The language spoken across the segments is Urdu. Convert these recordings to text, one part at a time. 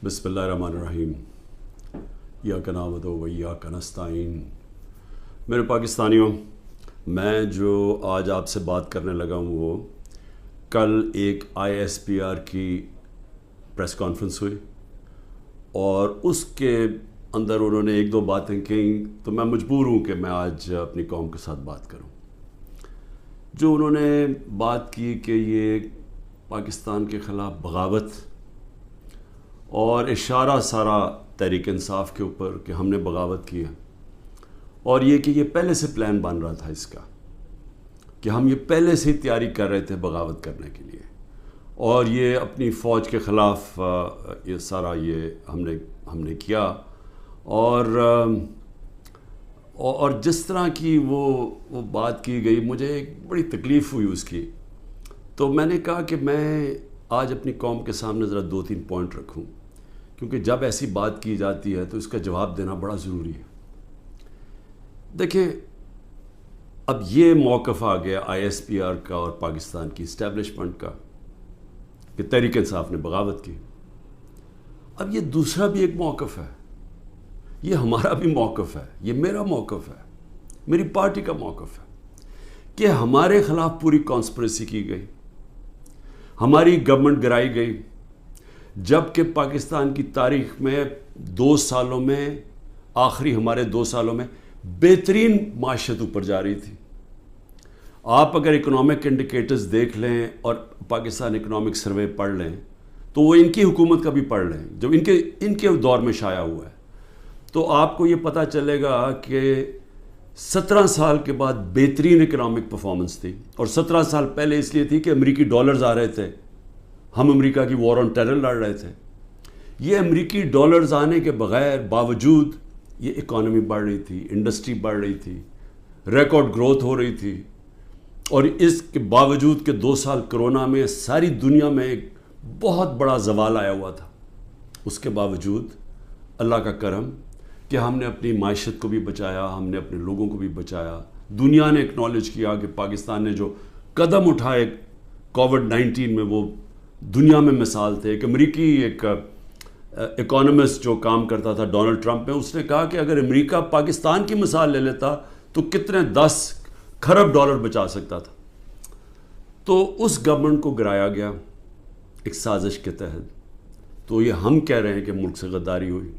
بسم اللہ الرحمن الرحیم ایاک نعبد و ایاک نستعین۔ میرے پاکستانیوں، میں جو آج آپ سے بات کرنے لگا ہوں وہ کل ایک ISPR کی پریس کانفرنس ہوئی اور اس کے اندر انہوں نے ایک دو باتیں کہیں تو میں مجبور ہوں کہ میں آج اپنی قوم کے ساتھ بات کروں۔ جو انہوں نے بات کی کہ یہ پاکستان کے خلاف بغاوت اور اشارہ سارا تحریک انصاف کے اوپر کہ ہم نے بغاوت کی ہے، اور یہ کہ یہ پہلے سے پلان بن رہا تھا اس کا کہ ہم یہ پہلے سے ہی تیاری کر رہے تھے بغاوت کرنے کے لیے، اور یہ اپنی فوج کے خلاف یہ سارا یہ ہم نے کیا، اور جس طرح کی وہ بات کی گئی مجھے ایک بڑی تکلیف ہوئی اس کی۔ تو میں نے کہا کہ میں آج اپنی قوم کے سامنے ذرا 2-3 پوائنٹ رکھوں، کیونکہ جب ایسی بات کی جاتی ہے تو اس کا جواب دینا بڑا ضروری ہے۔ دیکھیں، اب یہ موقف آ گیا ISPR کا اور پاکستان کی اسٹیبلشمنٹ کا کہ تحریک انصاف نے بغاوت کی۔ اب یہ دوسرا بھی ایک موقف ہے، یہ ہمارا بھی موقف ہے، یہ میرا موقف ہے، میری پارٹی کا موقف ہے کہ ہمارے خلاف پوری کانسپریسی کی گئی، ہماری گورنمنٹ گرائی گئی، جبکہ پاکستان کی تاریخ میں 2 سالوں میں ہمارے 2 سالوں میں بہترین معیشت اوپر جا رہی تھی۔ آپ اگر اکنامک انڈیکیٹرز دیکھ لیں اور پاکستان اکنامک سروے پڑھ لیں تو وہ ان کی حکومت کا بھی پڑھ لیں جو ان کے دور میں شائع ہوا ہے، تو آپ کو یہ پتہ چلے گا کہ 17 سال کے بعد بہترین اکنامک پرفارمنس تھی، اور 17 سال پہلے اس لیے تھی کہ امریکی ڈالرز آ رہے تھے، ہم امریکہ کی وار آن ٹیرر لڑ رہے تھے۔ یہ امریکی ڈالرز آنے کے باوجود یہ اکانومی بڑھ رہی تھی، انڈسٹری بڑھ رہی تھی، ریکارڈ گروتھ ہو رہی تھی، اور اس کے باوجود کہ 2 سال کرونا میں ساری دنیا میں ایک بہت بڑا زوال آیا ہوا تھا، اس کے باوجود اللہ کا کرم کہ ہم نے اپنی معیشت کو بھی بچایا، ہم نے اپنے لوگوں کو بھی بچایا۔ دنیا نے اکنالج کیا کہ پاکستان نے جو قدم اٹھائے کووڈ-19 میں وہ دنیا میں مثال تھے۔ ایک امریکی ایک اکانومسٹ جو کام کرتا تھا ڈونلڈ ٹرمپ میں، اس نے کہا کہ اگر امریکہ پاکستان کی مثال لے لیتا تو کتنے 10 کھرب ڈالر بچا سکتا تھا۔ تو اس گورنمنٹ کو گرایا گیا ایک سازش کے تحت، تو یہ ہم کہہ رہے ہیں کہ ملک سے غداری ہوئی۔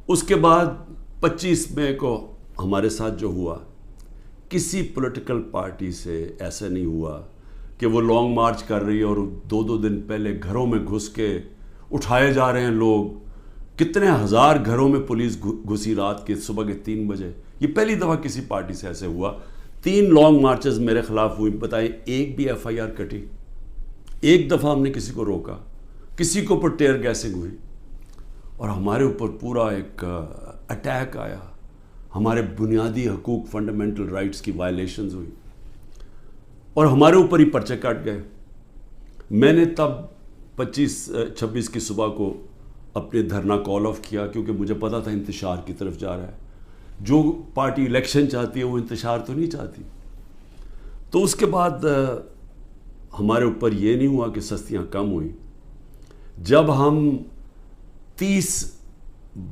اس کے بعد 25 مئی کو ہمارے ساتھ جو ہوا، کسی پولیٹیکل پارٹی سے ایسا نہیں ہوا کہ وہ لانگ مارچ کر رہی ہے اور 2 دن پہلے گھروں میں گھس کے اٹھائے جا رہے ہیں لوگ، کتنے ہزار گھروں میں پولیس گھسی رات کے صبح کے 3 بجے۔ یہ پہلی دفعہ کسی پارٹی سے ایسے ہوا۔ 3 لانگ مارچز میرے خلاف ہوئی، بتائیں ایک بھی FIR کٹی؟ ایک دفعہ ہم نے کسی کو روکا؟ کسی کے اوپر ٹیئر گیسنگ ہوئی؟ اور ہمارے اوپر پورا ایک اٹیک آیا، ہمارے بنیادی حقوق فنڈامنٹل رائٹس کی وائلیشنز ہوئی، اور ہمارے اوپر ہی پرچے کٹ گئے۔ میں نے تب 26 کی صبح کو اپنے دھرنا کال آف کیا، کیونکہ مجھے پتا تھا انتشار کی طرف جا رہا ہے۔ جو پارٹی الیکشن چاہتی ہے وہ انتشار تو نہیں چاہتی۔ تو اس کے بعد ہمارے اوپر یہ نہیں ہوا کہ سستیاں کم ہوئیں۔ جب ہم 30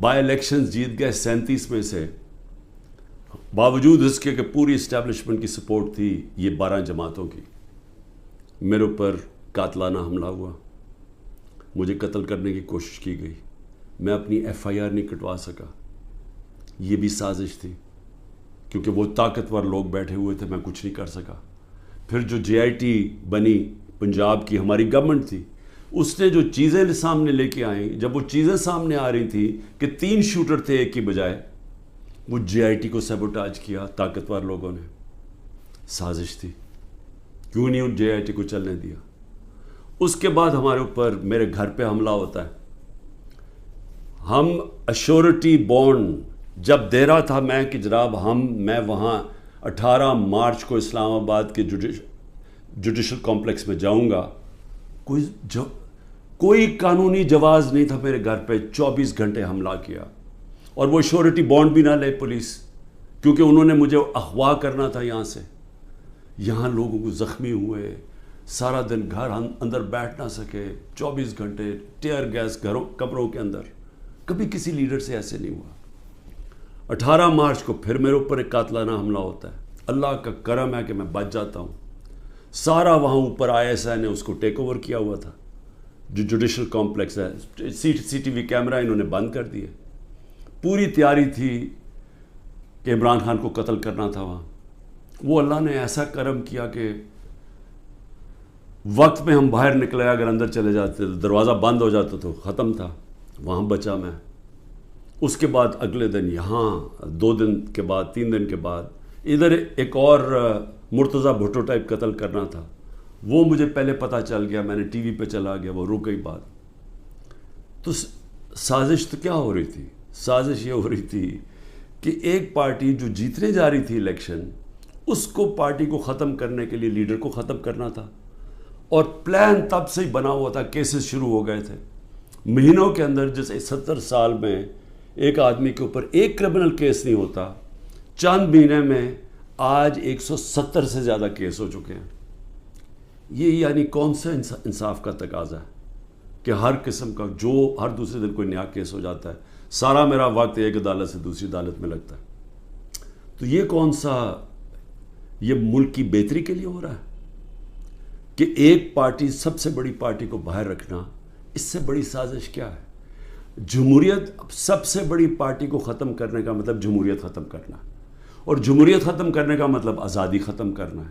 بائی الیکشنز جیت گئے 37 میں سے، باوجود اس کے کہ پوری اسٹیبلشمنٹ کی سپورٹ تھی یہ 12 جماعتوں کی، میرے اوپر قاتلانہ حملہ ہوا، مجھے قتل کرنے کی کوشش کی گئی، میں اپنی FIR نہیں کٹوا سکا۔ یہ بھی سازش تھی، کیونکہ وہ طاقتور لوگ بیٹھے ہوئے تھے، میں کچھ نہیں کر سکا۔ پھر جو JIT بنی پنجاب کی ہماری گورنمنٹ تھی، اس نے جو چیزیں سامنے لے کے آئیں، جب وہ چیزیں سامنے آ رہی تھیں کہ 3 شوٹر تھے ایک کی بجائے، وہ JIT کو سیبوٹاج کیا طاقتور لوگوں نے۔ سازش تھی، کیوں نہیں ان JIT کو چلنے دیا۔ اس کے بعد ہمارے اوپر میرے گھر پہ حملہ ہوتا ہے۔ ہم ایشورٹی بانڈ جب دے رہا تھا میں کہ جناب میں وہاں 18 مارچ کو اسلام آباد کے جوڈیشل کمپلیکس میں جاؤں گا، کوئی قانونی جواز نہیں تھا میرے گھر پہ، 24 گھنٹے حملہ کیا، اور وہ ایشورٹی بانڈ بھی نہ لے پولیس، کیونکہ انہوں نے مجھے اغوا کرنا تھا یہاں سے۔ یہاں لوگوں کو زخمی ہوئے، سارا دن گھر اندر بیٹھ نہ سکے، 24 گھنٹے ٹیئر گیس گھروں کمروں کے اندر. کبھی کسی لیڈر سے ایسے نہیں ہوا. 18 مارچ کو پھر میرے اوپر ایک قاتلانہ حملہ ہوتا ہے. اللہ کا کرم ہے کہ میں بچ جاتا ہوں. سارا وہاں اوپر ISI نے اس کو ٹیک اوور کیا ہوا تھا، جو جوڈیشل کمپلیکس ہے. CCTV کیمرہ انہوں نے بند کر دیے. پوری تیاری تھی کہ عمران خان کو قتل کرنا تھا وہاں. وہ اللہ نے ایسا کرم کیا کہ وقت میں ہم باہر نکلے، اگر اندر چلے جاتے دروازہ بند ہو جاتا تو ختم تھا. وہاں بچا میں. اس کے بعد اگلے دن یہاں 2 دن کے بعد 3 دن کے بعد ادھر ایک اور مرتضی بھٹو ٹائپ قتل کرنا تھا. وہ مجھے پہلے پتہ چل گیا، میں نے ٹی وی پہ چلا گیا، وہ رک گئی بات. تو سازش تو کیا ہو رہی تھی؟ سازش یہ ہو رہی تھی کہ ایک پارٹی جو جیتنے جا رہی تھی الیکشن، اس کو پارٹی کو ختم کرنے کے لیے لیڈر کو ختم کرنا تھا. اور پلان تب سے ہی بنا ہوا تھا. کیسز شروع ہو گئے تھے مہینوں کے اندر. جیسے 70 سال میں ایک آدمی کے اوپر ایک کرمنل کیس نہیں ہوتا، چند مہینے میں آج 170 سے زیادہ کیس ہو چکے ہیں. یہ یعنی کون سا انصاف کا تقاضا ہے کہ ہر قسم کا جو ہر دوسرے دن کوئی نیا کیس ہو جاتا ہے. سارا میرا وقت ایک عدالت سے دوسری عدالت میں لگتا ہے. تو یہ کون سا، یہ ملک کی بہتری کے لیے ہو رہا ہے کہ ایک پارٹی، سب سے بڑی پارٹی کو باہر رکھنا؟ اس سے بڑی سازش کیا ہے؟ جمہوریت، سب سے بڑی پارٹی کو ختم کرنے کا مطلب جمہوریت ختم کرنا ہے، اور جمہوریت ختم کرنے کا مطلب آزادی ختم کرنا ہے.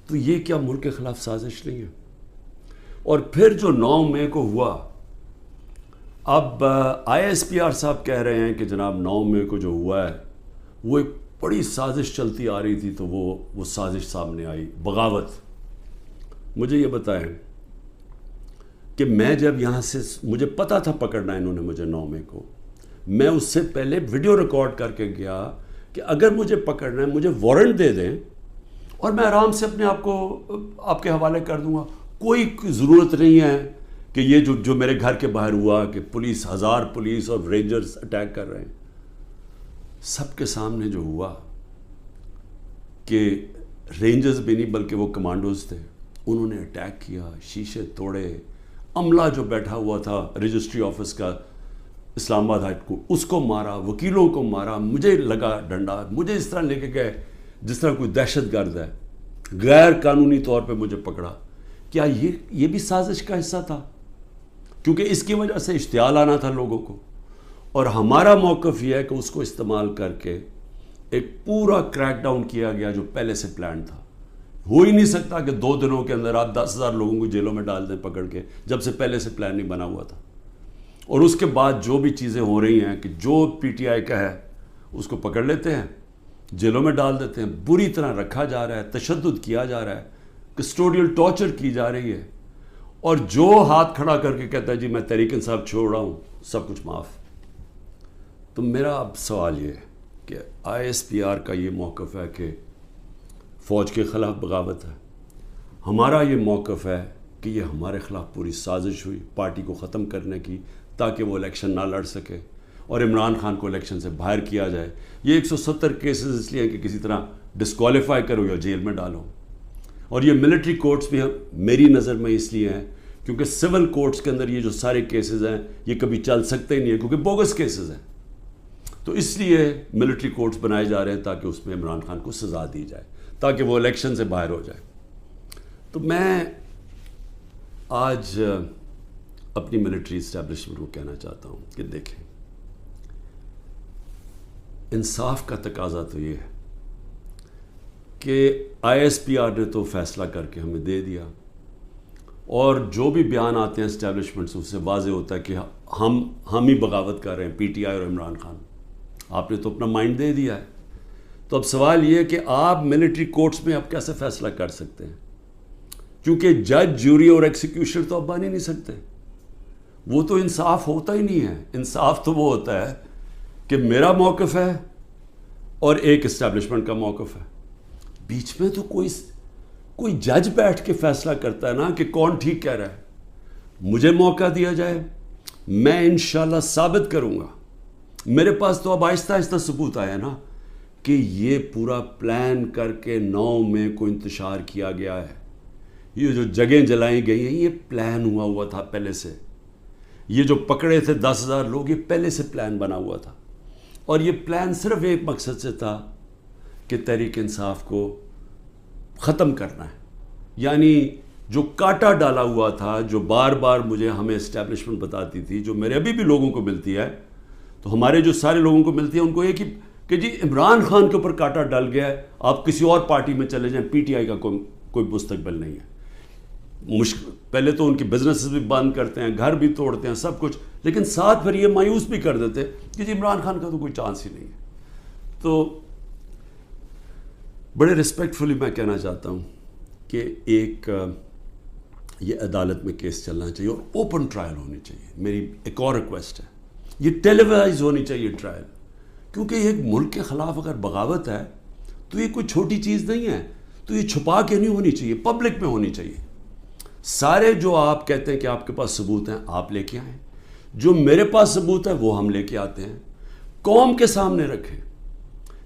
تو یہ کیا ملک کے خلاف سازش نہیں ہے؟ اور پھر جو 9 مئی کو ہوا، اب ISPR صاحب کہہ رہے ہیں کہ جناب 9 مئی کو جو ہوا ہے وہ ایک بڑی سازش چلتی آ رہی تھی، تو وہ سازش سامنے آئی، بغاوت. مجھے یہ بتائیں کہ میں جب یہاں سے، مجھے پتا تھا پکڑنا انہوں نے مجھے 9 مئی کو، میں اس سے پہلے ویڈیو ریکارڈ کر کے گیا کہ اگر مجھے پکڑنا ہے مجھے وارنٹ دے دیں اور میں آرام سے اپنے آپ کو آپ کے حوالے کر دوں گا. کوئی ضرورت نہیں ہے کہ یہ جو میرے گھر کے باہر ہوا کہ پولیس، 1000 پولیس اور رینجرز اٹیک کر رہے ہیں. سب کے سامنے جو ہوا کہ رینجرز بھی نہیں بلکہ وہ کمانڈوز تھے، انہوں نے اٹیک کیا، شیشے توڑے. عملہ جو بیٹھا ہوا تھا رجسٹری آفس کا اسلام آباد ہائی کورٹ، اس کو مارا، وکیلوں کو مارا، مجھے لگا ڈنڈا، مجھے اس طرح لے کے گئے جس طرح کوئی دہشت گرد ہے. غیر قانونی طور پہ مجھے پکڑا. کیا یہ بھی سازش کا حصہ تھا؟ کیونکہ اس کی وجہ سے اشتعال آنا تھا لوگوں کو. اور ہمارا موقف یہ ہے کہ اس کو استعمال کر کے ایک پورا کریک ڈاؤن کیا گیا جو پہلے سے پلان تھا. ہو ہی نہیں سکتا کہ 2 دنوں کے اندر آپ 10,000 لوگوں کو جیلوں میں ڈال دیں پکڑ کے، جب سے پہلے سے پلان نہیں بنا ہوا تھا. اور اس کے بعد جو بھی چیزیں ہو رہی ہیں کہ جو PTI کا ہے اس کو پکڑ لیتے ہیں، جیلوں میں ڈال دیتے ہیں، بری طرح رکھا جا رہا ہے، تشدد کیا جا رہا ہے، کسٹوڈیل ٹارچر کی جا رہی ہے. اور جو ہاتھ کھڑا کر کے کہتا ہے جی میں تحریک انصاف چھوڑ رہا ہوں، سب کچھ معاف. تو میرا اب سوال یہ ہے کہ ISPR کا یہ موقف ہے کہ فوج کے خلاف بغاوت ہے. ہمارا یہ موقف ہے کہ یہ ہمارے خلاف پوری سازش ہوئی پارٹی کو ختم کرنے کی، تاکہ وہ الیکشن نہ لڑ سکے اور عمران خان کو الیکشن سے باہر کیا جائے. یہ 170 کیسز اس لیے ہیں کہ کسی طرح ڈسکوالیفائی کرو یا جیل میں ڈالو. اور یہ ملٹری کورٹس بھی میری نظر میں اس لیے ہیں کیونکہ سول کورٹس کے اندر یہ جو سارے کیسز ہیں یہ کبھی چل سکتے ہی نہیں ہیں، کیونکہ بوگس کیسز ہیں. تو اس لیے ملٹری کورٹس بنائے جا رہے ہیں تاکہ اس میں عمران خان کو سزا دی جائے، تاکہ وہ الیکشن سے باہر ہو جائے. تو میں آج اپنی ملٹری اسٹیبلشمنٹ کو کہنا چاہتا ہوں کہ دیکھیں، انصاف کا تقاضا تو یہ ہے کہ ISPR نے تو فیصلہ کر کے ہمیں دے دیا، اور جو بھی بیان آتے ہیں اسٹیبلشمنٹ سے اس سے واضح ہوتا ہے کہ ہم ہی بغاوت کر رہے ہیں، PTI اور عمران خان. آپ نے تو اپنا مائنڈ دے دیا ہے. تو اب سوال یہ ہے کہ آپ ملٹری کورٹس میں اب کیسے فیصلہ کر سکتے ہیں؟ کیونکہ جج، جوری اور ایکسیکیوشن تو اب بن ہی نہیں سکتے. وہ تو انصاف ہوتا ہی نہیں ہے. انصاف تو وہ ہوتا ہے کہ میرا موقف ہے اور ایک اسٹیبلشمنٹ کا موقف ہے. بیچ میں تو کوئی جج بیٹھ کے فیصلہ کرتا ہے نا کہ کون ٹھیک کہہ رہا ہے. مجھے موقع دیا جائے، میں انشاءاللہ ثابت کروں گا. میرے پاس تو اب آہستہ آہستہ ثبوت آیا نا کہ یہ پورا پلان کر کے 9 مئی کو انتشار کیا گیا ہے. یہ جو جگہیں جلائی گئی ہیں یہ پلان ہوا تھا پہلے سے. یہ جو پکڑے تھے 10,000 لوگ یہ پہلے سے پلان بنا ہوا تھا. اور یہ پلان صرف ایک مقصد سے تھا کہ تحریک انصاف کو ختم کرنا ہے. یعنی جو کاٹا ڈالا ہوا تھا، جو بار بار مجھے ہمیں اسٹیبلشمنٹ بتاتی تھی، جو میرے ابھی بھی لوگوں کو ملتی ہے، تو ہمارے جو سارے لوگوں کو ملتی ہے ان کو یہ کہ جی عمران خان کے اوپر کاٹا ڈال گیا ہے، آپ کسی اور پارٹی میں چلے جائیں، پی ٹی آئی کا کوئی مستقبل نہیں ہے. پہلے تو ان کی بزنسز بھی بند کرتے ہیں، گھر بھی توڑتے ہیں، سب کچھ، لیکن ساتھ پھر یہ مایوس بھی کر دیتے کہ جی عمران خان کا تو کوئی چانس ہی نہیں ہے. تو بڑے رسپیکٹفلی میں کہنا چاہتا ہوں کہ ایک یہ عدالت میں کیس چلنا چاہیے اور اوپن ٹرائل ہونی چاہیے. میری ایک اور ریکویسٹ ہے، یہ ٹیلی وائز ہونی چاہیے ٹرائل، کیونکہ یہ ایک ملک کے خلاف اگر بغاوت ہے تو یہ کوئی چھوٹی چیز نہیں ہے. تو یہ چھپا کے نہیں ہونی چاہیے، پبلک میں ہونی چاہیے. سارے جو آپ کہتے ہیں کہ آپ کے پاس ثبوت ہیں آپ لے کے آئیں، جو میرے پاس ثبوت ہے وہ ہم لے کے آتے ہیں، قوم کے سامنے رکھیں.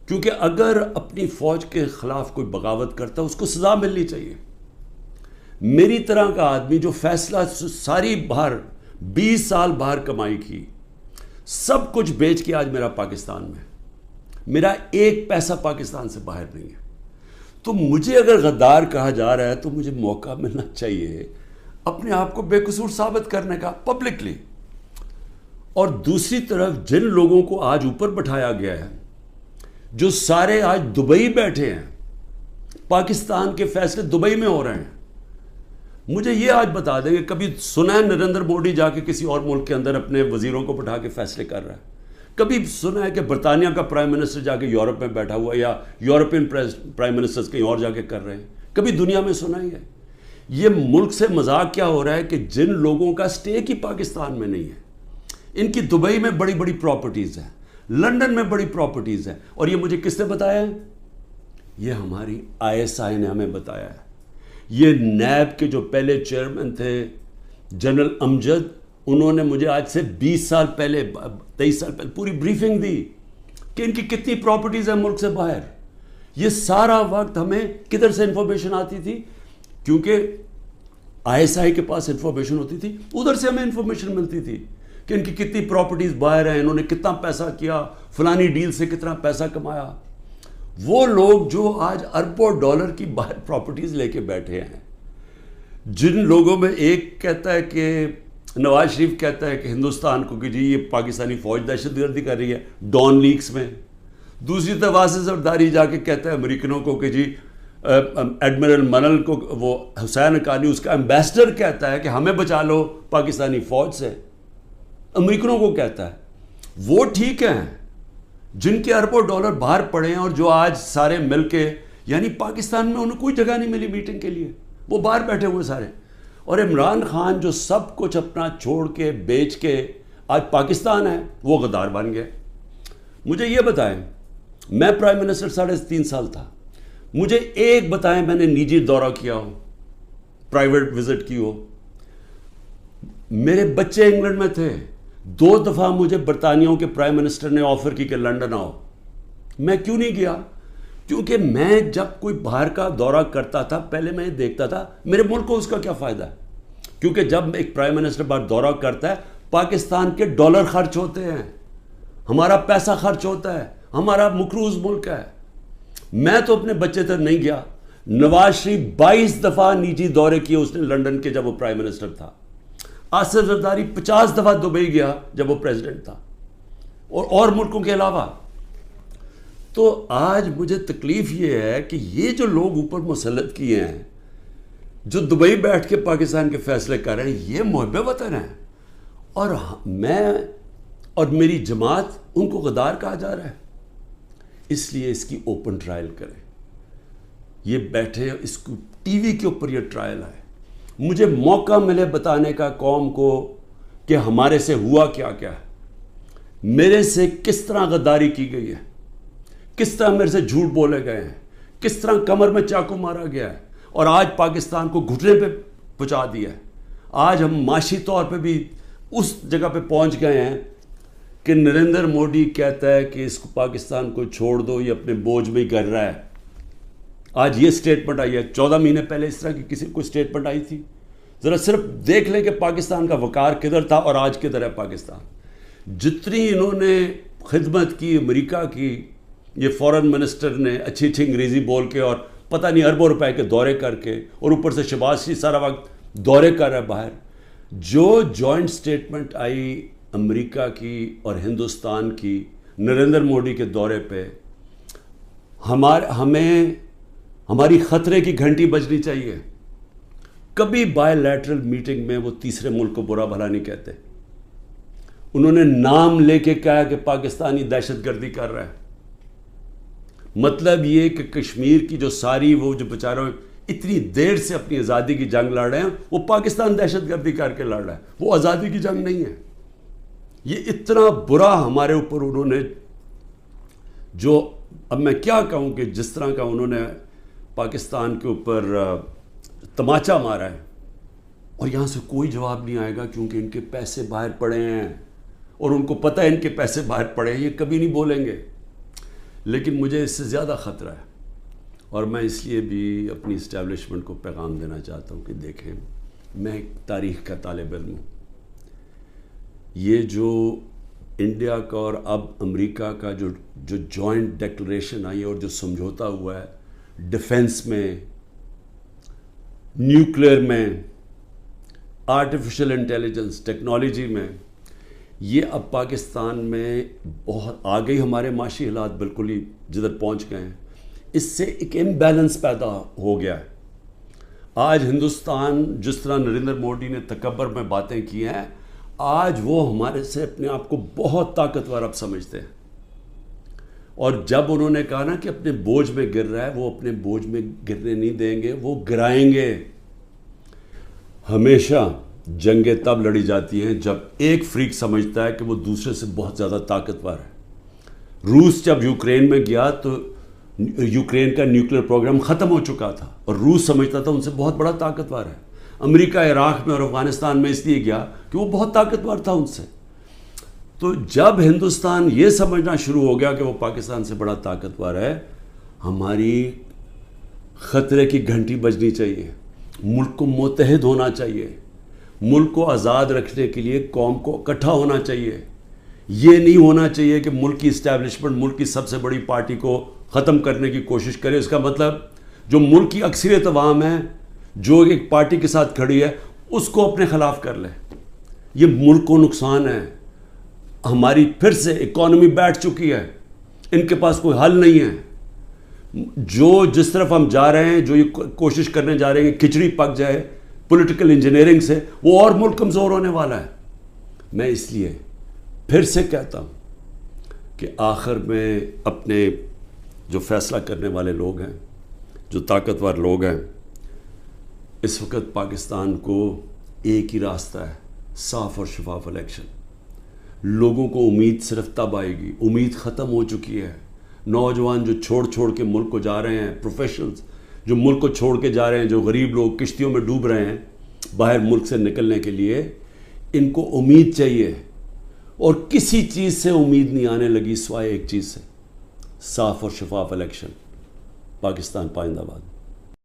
کیونکہ اگر اپنی فوج کے خلاف کوئی بغاوت کرتا ہے اس کو سزا ملنی چاہیے. میری طرح کا آدمی جو فیصلہ ساری باہر 20 سال باہر کمائی کی، سب کچھ بیچ کے آج میرا پاکستان میں، میرا ایک پیسہ پاکستان سے باہر نہیں ہے. تو مجھے اگر غدار کہا جا رہا ہے تو مجھے موقع ملنا چاہیے اپنے آپ کو بے قصور ثابت کرنے کا پبلکلی. اور دوسری طرف جن لوگوں کو آج اوپر بٹھایا گیا ہے، جو سارے آج دبئی بیٹھے ہیں، پاکستان کے فیصلے دبئی میں ہو رہے ہیں. مجھے یہ آج بتا دیں کہ کبھی سنا ہے نریندر مودی جا کے کسی اور ملک کے اندر اپنے وزیروں کو بٹھا کے فیصلے کر رہا ہے؟ کبھی سنا ہے کہ برطانیہ کا پرائم منسٹر جا کے یورپ میں بیٹھا ہوا، یا یورپین پرائم منسٹرز کہیں اور جا کے کر رہے ہیں؟ کبھی دنیا میں سنا ہی ہے؟ یہ ملک سے مذاق کیا ہو رہا ہے کہ جن لوگوں کا سٹیک ہی پاکستان میں نہیں ہے، ان کی دبئی میں بڑی بڑی پراپرٹیز ہیں، لندن میں بڑی پراپرٹیز ہیں. اور یہ مجھے کس نے بتایا ہے؟ یہ ہماری ISI نے ہمیں بتایا ہے. یہ نیب کے جو پہلے چیئرمین تھے جنرل امجد، انہوں نے مجھے آج سے 20 سال پہلے 23 سال پہلے پوری بریفنگ دی کہ ان کی کتنی پراپرٹیز ہیں ملک سے باہر. یہ سارا وقت ہمیں کدھر سے انفارمیشن آتی تھی؟ کیونکہ ISI کے پاس انفارمیشن ہوتی تھی، ادھر سے ہمیں انفارمیشن ملتی تھی کہ ان کی کتنی پراپرٹیز باہر ہیں، انہوں نے کتنا پیسہ کیا، فلانی ڈیل سے کتنا پیسہ کمایا. وہ لوگ جو آج اربوں ڈالر کی باہر پراپرٹیز لے کے بیٹھے ہیں، جن لوگوں میں ایک کہتا ہے کہ نواز شریف کہتا ہے کہ ہندوستان کو کہ جی یہ پاکستانی فوج دہشت گردی کر رہی ہے ڈان لیکس میں، دوسری طرف واسف زرداری جا کے کہتا ہے امریکنوں کو کہ جی ایڈمرل منل کو، وہ حسین حقانی اس کا ایمبیسڈر کہتا ہے کہ ہمیں بچا لو پاکستانی فوج سے، امریکنوں کو کہتا ہے. وہ ٹھیک ہیں جن کے اربوں ڈالر باہر پڑے ہیں اور جو آج سارے مل کے، یعنی پاکستان میں انہیں کوئی جگہ نہیں ملی میٹنگ کے لیے، وہ باہر بیٹھے ہوئے سارے. اور عمران خان جو سب کچھ اپنا چھوڑ کے بیچ کے آج پاکستان ہے، وہ غدار بن گئے. مجھے یہ بتائیں، میں پرائم منسٹر 3.5 سال تھا، مجھے ایک بتائیں میں نے نجی دورہ کیا ہو، پرائیویٹ وزٹ کی ہو. میرے بچے انگلینڈ میں تھے، 2 دفعہ مجھے برطانیہ کے پرائم منسٹر نے آفر کی کہ لنڈن آؤ. میں کیوں نہیں گیا؟ کیونکہ میں جب کوئی باہر کا دورہ کرتا تھا پہلے میں یہ دیکھتا تھا میرے ملک کو اس کا کیا فائدہ ہے. کیونکہ جب ایک پرائم منسٹر باہر دورہ کرتا ہے، پاکستان کے ڈالر خرچ ہوتے ہیں، ہمارا پیسہ خرچ ہوتا ہے، ہمارا مقروض ملک ہے. میں تو اپنے بچے تک نہیں گیا. نواز شریف 22 دفعہ نجی دورے کیے اس نے لنڈن کے جب وہ پرائم منسٹر تھا. آصف زرداری 50 دفعہ دبئی گیا جب وہ پریزیڈنٹ تھا، اور ملکوں کے علاوہ. تو آج مجھے تکلیف یہ ہے کہ یہ جو لوگ اوپر مسلط کیے ہیں، جو دبئی بیٹھ کے پاکستان کے فیصلے کر رہے ہیں، یہ محب وطن ہیں، اور میں اور میری جماعت ان کو غدار کہا جا رہا ہے. اس لیے اس کی اوپن ٹرائل کریں. یہ بیٹھے اس کو ٹی وی کے اوپر یہ ٹرائل آئے، مجھے موقع ملے بتانے کا قوم کو کہ ہمارے سے ہوا کیا کیا ہے، میرے سے کس طرح غداری کی گئی ہے، کس طرح میرے سے جھوٹ بولے گئے ہیں، کس طرح کمر میں چاقو مارا گیا ہے، اور آج پاکستان کو گھٹنے پہ پہنچا دیا ہے. آج ہم معاشی طور پہ بھی اس جگہ پہ پہنچ گئے ہیں کہ نریندر مودی کہتا ہے کہ اس کو پاکستان کو چھوڑ دو، یہ اپنے بوجھ میں ہی کر رہا ہے. آج یہ سٹیٹمنٹ آئی ہے، 14 مہینے پہلے اس طرح کی کسی کوئی سٹیٹمنٹ آئی تھی؟ ذرا صرف دیکھ لیں کہ پاکستان کا وقار کدھر تھا اور آج کدھر ہے پاکستان. جتنی انہوں نے خدمت کی امریکہ کی، یہ فورن منسٹر نے اچھی اچھی انگریزی بول کے اور پتہ نہیں اربوں روپے کے دورے کر کے، اور اوپر سے شہباز شریف سارا وقت دورے کر رہا ہے باہر. جو جوائنٹ سٹیٹمنٹ آئی امریکہ کی اور ہندوستان کی نریندر مودی کے دورے پہ، ہمیں ہماری خطرے کی گھنٹی بجنی چاہیے. کبھی بائی لیٹرل میٹنگ میں وہ تیسرے ملک کو برا بھلا نہیں کہتے. انہوں نے نام لے کے کہا کہ پاکستانی دہشت گردی کر رہا ہے. مطلب یہ کہ کشمیر کی جو ساری وہ جو بیچارے اتنی دیر سے اپنی آزادی کی جنگ لڑ رہے ہیں، وہ پاکستان دہشت گردی کر کے لڑ رہا ہے. وہ آزادی کی جنگ نہیں ہے. یہ اتنا برا ہمارے اوپر انہوں نے، جو اب میں کیا کہوں کہ جس طرح کا انہوں نے پاکستان کے اوپر تماچا مارا ہے، اور یہاں سے کوئی جواب نہیں آئے گا کیونکہ ان کے پیسے باہر پڑے ہیں اور ان کو پتہ ہے ان کے پیسے باہر پڑے ہیں. یہ کبھی نہیں بولیں گے. لیکن مجھے اس سے زیادہ خطرہ ہے، اور میں اس لیے بھی اپنی اسٹیبلشمنٹ کو پیغام دینا چاہتا ہوں کہ دیکھیں، میں ایک تاریخ کا طالب علم ہوں. یہ جو انڈیا کا اور اب امریکہ کا جو جوائنٹ ڈیکلریشن آئی ہے اور جو سمجھوتا ہوا ہے ڈیفنس میں، نیوکلیئر میں، آرٹیفیشل انٹیلیجنس ٹیکنالوجی میں، یہ اب پاکستان میں بہت آگے ہمارے معاشی حالات بالکل ہی جدھر پہنچ گئے ہیں. اس سے ایک امبیلنس پیدا ہو گیا ہے. آج ہندوستان جس طرح نریندر مودی نے تکبر میں باتیں کی ہیں، آج وہ ہمارے سے اپنے آپ کو بہت طاقتور اب سمجھتے ہیں. اور جب انہوں نے کہا نا کہ اپنے بوجھ میں گر رہا ہے، وہ اپنے بوجھ میں گرنے نہیں دیں گے، وہ گرائیں گے. ہمیشہ جنگیں تب لڑی جاتی ہیں جب ایک فریق سمجھتا ہے کہ وہ دوسرے سے بہت زیادہ طاقتور ہے. روس جب یوکرین میں گیا تو یوکرین کا نیوکلیئر پروگرام ختم ہو چکا تھا اور روس سمجھتا تھا ان سے بہت بڑا طاقتور ہے. امریکہ عراق میں اور افغانستان میں اس لیے گیا کہ وہ بہت طاقتور تھا ان سے. تو جب ہندوستان یہ سمجھنا شروع ہو گیا کہ وہ پاکستان سے بڑا طاقتور ہے، ہماری خطرے کی گھنٹی بجنی چاہیے. ملک کو متحد ہونا چاہیے. ملک کو آزاد رکھنے کے لیے قوم کو اکٹھا ہونا چاہیے. یہ نہیں ہونا چاہیے کہ ملک کی اسٹیبلشمنٹ ملک کی سب سے بڑی پارٹی کو ختم کرنے کی کوشش کرے. اس کا مطلب جو ملک کی اکثریت عوام ہے، جو ایک پارٹی کے ساتھ کھڑی ہے، اس کو اپنے خلاف کر لے. یہ ملک کو نقصان ہے. ہماری پھر سے اکانومی بیٹھ چکی ہے. ان کے پاس کوئی حل نہیں ہے. جو جس طرف ہم جا رہے ہیں، جو یہ کوشش کرنے جا رہے ہیں کہ کھچڑی پک جائے پولیٹیکل انجینئرنگ سے، وہ اور ملک کمزور ہونے والا ہے. میں اس لیے پھر سے کہتا ہوں کہ آخر میں اپنے جو فیصلہ کرنے والے لوگ ہیں، جو طاقتور لوگ ہیں، اس وقت پاکستان کو ایک ہی راستہ ہے، صاف اور شفاف الیکشن. لوگوں کو امید صرف تب آئے گی. امید ختم ہو چکی ہے. نوجوان جو چھوڑ کے ملک کو جا رہے ہیں، پروفیشنلز جو ملک کو چھوڑ کے جا رہے ہیں، جو غریب لوگ کشتیوں میں ڈوب رہے ہیں باہر ملک سے نکلنے کے لیے، ان کو امید چاہیے. اور کسی چیز سے امید نہیں آنے لگی سوائے ایک چیز سے، صاف اور شفاف الیکشن. پاکستان پائندہ باد.